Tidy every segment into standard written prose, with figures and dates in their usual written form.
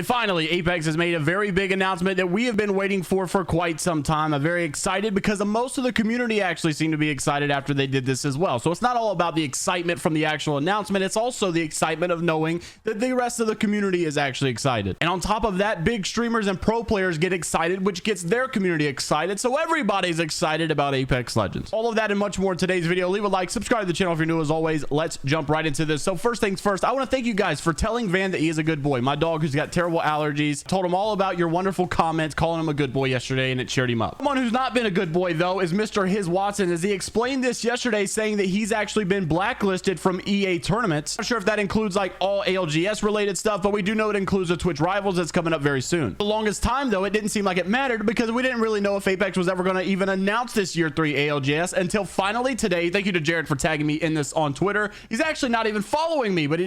Finally, Apex has made a very big announcement that we have been waiting for quite some time. I'm very excited because most of the community actually seemed to be excited after they did this as well. So it's not all about the excitement from the actual announcement. It's also the excitement of knowing that the rest of the community is actually excited. And on top of that, big streamers and pro players get excited, which gets their community excited. So everybody's excited about Apex Legends. All of that and much more in today's video. Leave a like, subscribe to the channel if you're new as always. Let's jump right into this. So first things first, I want to thank you guys for telling Van that he is a good boy. My dog who's got terrible allergies. Told him all about your wonderful comments calling him a good boy yesterday, and it cheered him up. Someone who's not been a good boy though is Mr. His Watson, as he explained this yesterday, saying that he's actually been blacklisted from EA tournaments. Not sure if that includes like all ALGS related stuff, but we do know it includes the Twitch Rivals that's coming up very soon. The longest time though, it didn't seem like it mattered because we didn't really know if Apex was ever going to even announce this year 3 ALGS until finally today. Thank you to Jared for tagging me in this on Twitter. He's actually not even following me, but he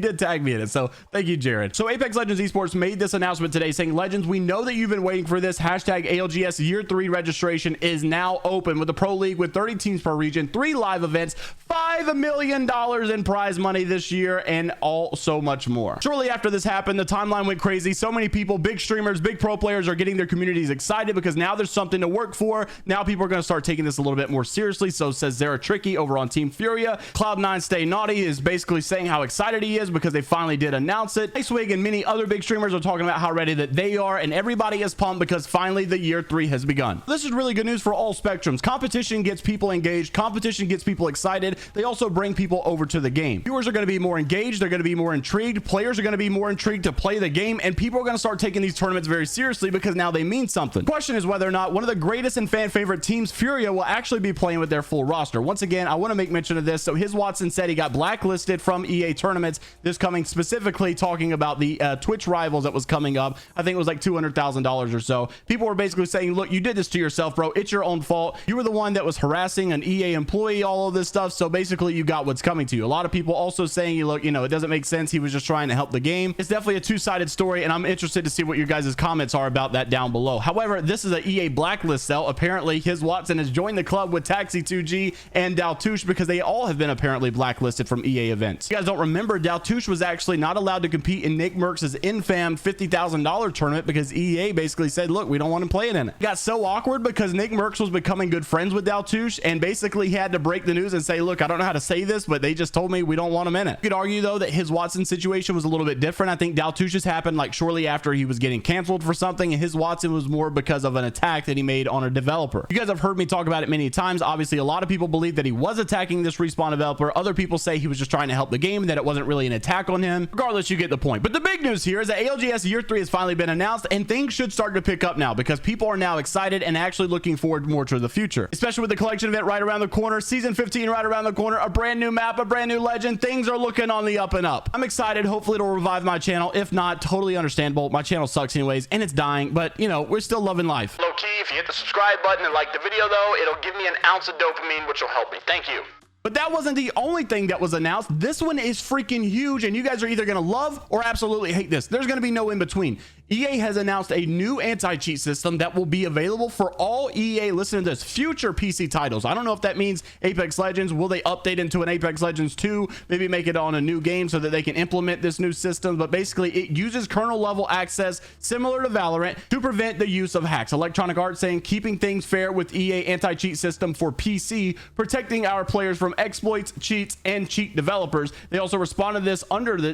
did tag me in it. So thank you, Jared. So Apex Legends Esports made this announcement today saying, Legends, we know that you've been waiting for this. Hashtag ALGS year 3 registration is now open with the pro league with 30 teams per region, 3 live events, $5 million in prize money this year, and so much more. Shortly after this happened, the timeline went crazy. So many people, big streamers, big pro players are getting their communities excited because now there's something to work for. Now people are going to start taking this a little bit more seriously. So says Zara Tricky over on Team Furia. Cloud9 Stay Naughty is basically saying how excited he is because they finally did announce it. Icewig and many other big streamers are talking about how ready that they are, and everybody is pumped because finally the year 3 has begun. This is really good news for all spectrums. Competition gets people engaged. Competition gets people excited. They also bring people over to the game. Viewers are going to be more engaged. They're going to be more intrigued. Players are going to be more intrigued to play the game, and people are going to start taking these tournaments very seriously because now they mean something. The question is whether or not one of the greatest and fan favorite teams, Furia, will actually be playing with their full roster. Once again, I want to make mention of this. So His Watson said he got blacklisted from EA tournaments. This coming specifically talking about the Twitch Rivals that was coming up. I think it was like $200,000 or so. People were basically saying, look, you did this to yourself, bro. It's your own fault. You were the one that was harassing an EA employee, all of this stuff. So basically you got what's coming to you. A lot of people also saying, look, it doesn't make sense. He was just trying to help the game. It's definitely a two-sided story, and I'm interested to see what your guys' comments are about that down below. However, this is an EA blacklist cell. Apparently His Watson has joined the club with Taxi2G and Daltouche because they all have been apparently blacklisted from EA events. If you guys don't remember, Daltouche was actually not allowed to compete in Nick Merckx's infam $50,000 tournament because EA basically said, look, we don't want him playing in it. It got so awkward because Nick Merckx was becoming good friends with Daltouche, and basically he had to break the news and say, look, I don't know how to say this, but they just told me we don't want him in it. You could argue though that His Watson situation was a little bit different. I think Daltouche's happened like shortly after he was getting canceled for something, and His Watson was more because of an attack that he made on a developer. You guys have heard me talk about it many times. Obviously a lot of people believe that he was attacking this Respawn developer. Other people say he was just trying to help the game and that it wasn't really an attack on him. Regardless, you get the point. But the big news here is that ALGS year 3 has finally been announced, and things should start to pick up now because people are now excited and actually looking forward more to the future, especially with the collection event right around the corner, season 15 right around the corner, a brand new map, a brand new legend. Things are looking on the up and up. I'm excited. Hopefully it'll revive my channel. If not, totally understandable. My channel sucks anyways and it's dying, but we're still loving life. Low key, if you hit the subscribe button and like the video though, it'll give me an ounce of dopamine, which will help me. Thank you. But that wasn't the only thing that was announced. This one is freaking huge, and you guys are either going to love or absolutely hate this. There's going to be no in between. EA has announced a new anti-cheat system that will be available for all EA, listen to this, future PC titles. I don't know if that means Apex Legends. Will they update into an Apex Legends 2? Maybe make it on a new game so that they can implement this new system. But basically, it uses kernel level access similar to Valorant to prevent the use of hacks. Electronic Arts saying keeping things fair with EA anti-cheat system for PC, protecting our players from exploits, cheats, and cheat developers. They also responded to this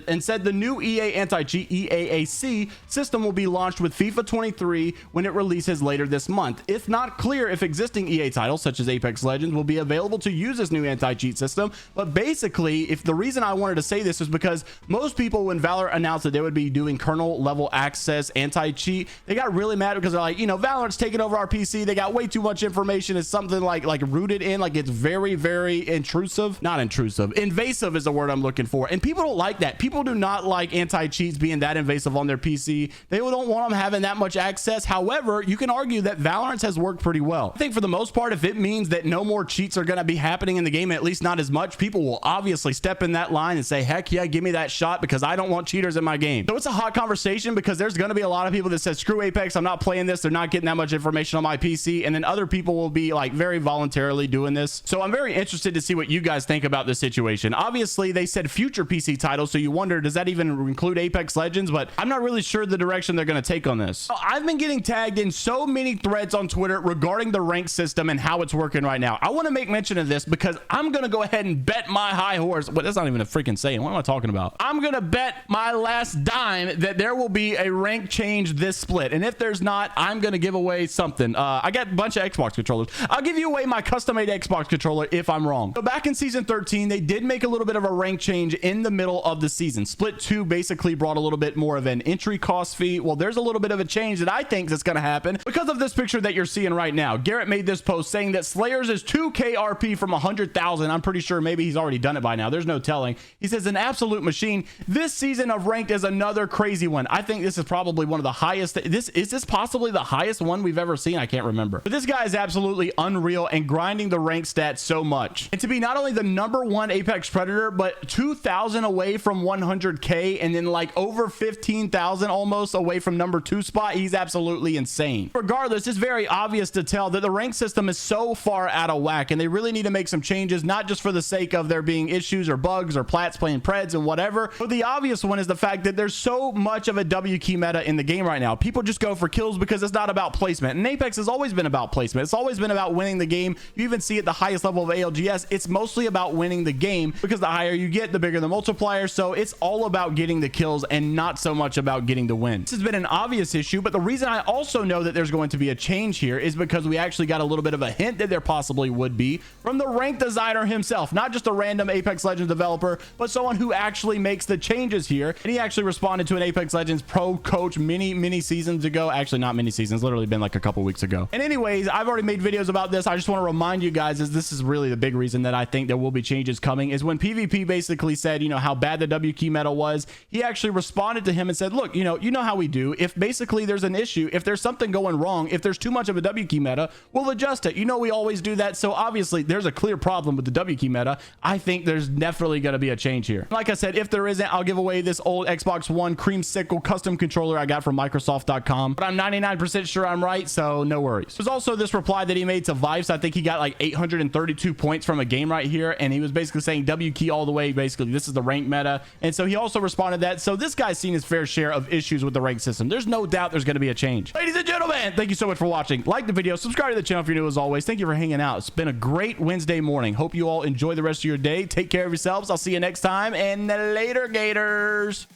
and said the new EA anti-cheat EAAC system will be launched with FIFA 23 when it releases later this month. It's not clear if existing EA titles such as Apex Legends will be available to use this new anti-cheat system, but basically, if the reason I wanted to say this is because most people, when Valorant announced that they would be doing kernel level access anti-cheat, they got really mad because they're like, Valorant's taking over our PC. They got way too much information. It's something like rooted in, like it's very, very intrusive. Not intrusive. Invasive is the word I'm looking for. And people don't like that. People do not like anti-cheats being that invasive on their PC. They don't want them having that much access. However, you can argue that Valorant has worked pretty well. I think for the most part, if it means that no more cheats are going to be happening in the game, at least not as much, people will obviously step in that line and say, heck yeah, give me that shot because I don't want cheaters in my game. So it's a hot conversation because there's going to be a lot of people that said, screw Apex, I'm not playing this. They're not getting that much information on my PC. And then other people will be like very voluntarily doing this. So I'm very interested to see what you guys think about this situation. Obviously, they said future PC titles. So you wonder, does that even include Apex Legends? But I'm not really sure the direction they're going to take on this. So I've been getting tagged in so many threads on Twitter regarding the rank system and how it's working right now. I want to make mention of this because I'm going to go ahead and bet my high horse. Well, that's not even a freaking saying. What am I talking about? I'm going to bet my last dime that there will be a rank change this split. And if there's not, I'm going to give away something. I got a bunch of Xbox controllers. I'll give you away my custom-made Xbox controller if I'm wrong. So back in season 13, they did make a little bit of a rank change in the middle of the season. Split 2 basically brought a little bit more of an entry cost fee. Well, there's a little bit of a change that I think that's going to happen because of this picture that you're seeing right now. Garrett made this post saying that Slayers is 2K RP from 100,000. I'm pretty sure maybe he's already done it by now. There's no telling. He says an absolute machine. This season of ranked is another crazy one. I think this is probably one of the highest. Is this possibly the highest one we've ever seen? I can't remember. But this guy is absolutely unreal and grinding the rank stats so much. And to be not only the #1 Apex Predator, but 2,000 away from 100K and then like over 15,000 almost away from #2 spot. He's absolutely insane. Regardless, it's very obvious to tell that the rank system is so far out of whack and they really need to make some changes, not just for the sake of there being issues or bugs or plats playing Preds and whatever. But the obvious one is the fact that there's so much of a W key meta in the game right now. People just go for kills because it's not about placement. And Apex has always been about placement. It's always been about winning the game. You even see at the highest level of ALGS, it's mostly about winning the game because the higher you get, the bigger the multiplier. So it's all about getting the kills and not so much about getting the win. This has been an obvious issue, but the reason I also know that there's going to be a change here is because we actually got a little bit of a hint that there possibly would be from the rank designer himself, not just a random Apex Legends developer, but someone who actually makes the changes here. And he actually responded to an Apex Legends pro coach many seasons ago. Actually, not many seasons, literally been like a couple weeks ago. And anyways, I've already made videos about this. I just want to remind you guys, is this is really the big reason that I think there will be changes coming, is when PvP basically said, you know, how bad the W key meta was, he actually responded to him and said, look, you know how we do. If basically there's an issue, if there's something going wrong, if there's too much of a W key meta, we'll adjust it. You know, we always do that. So obviously there's a clear problem with the W key meta. I think there's definitely going to be a change here. Like I said, if there isn't, I'll give away this old Xbox One creamsicle custom controller I got from Microsoft.com, but I'm 99% sure I'm right, so no worries. There's also this reply that he made to Vibes. I think he got like 832 points from a game right here, and he was basically saying W key all the way. Basically, this is the rank meta, and so he also responded that. So this guy's seen his fair share of issues with the rank system. There's no doubt there's going to be a change. Ladies and gentlemen, thank you so much for watching. Like the video, subscribe to the channel if you're new as always. Thank you for hanging out. It's been a great Wednesday morning. Hope you all enjoy the rest of your day. Take care of yourselves. I'll see you next time, and later, Gators.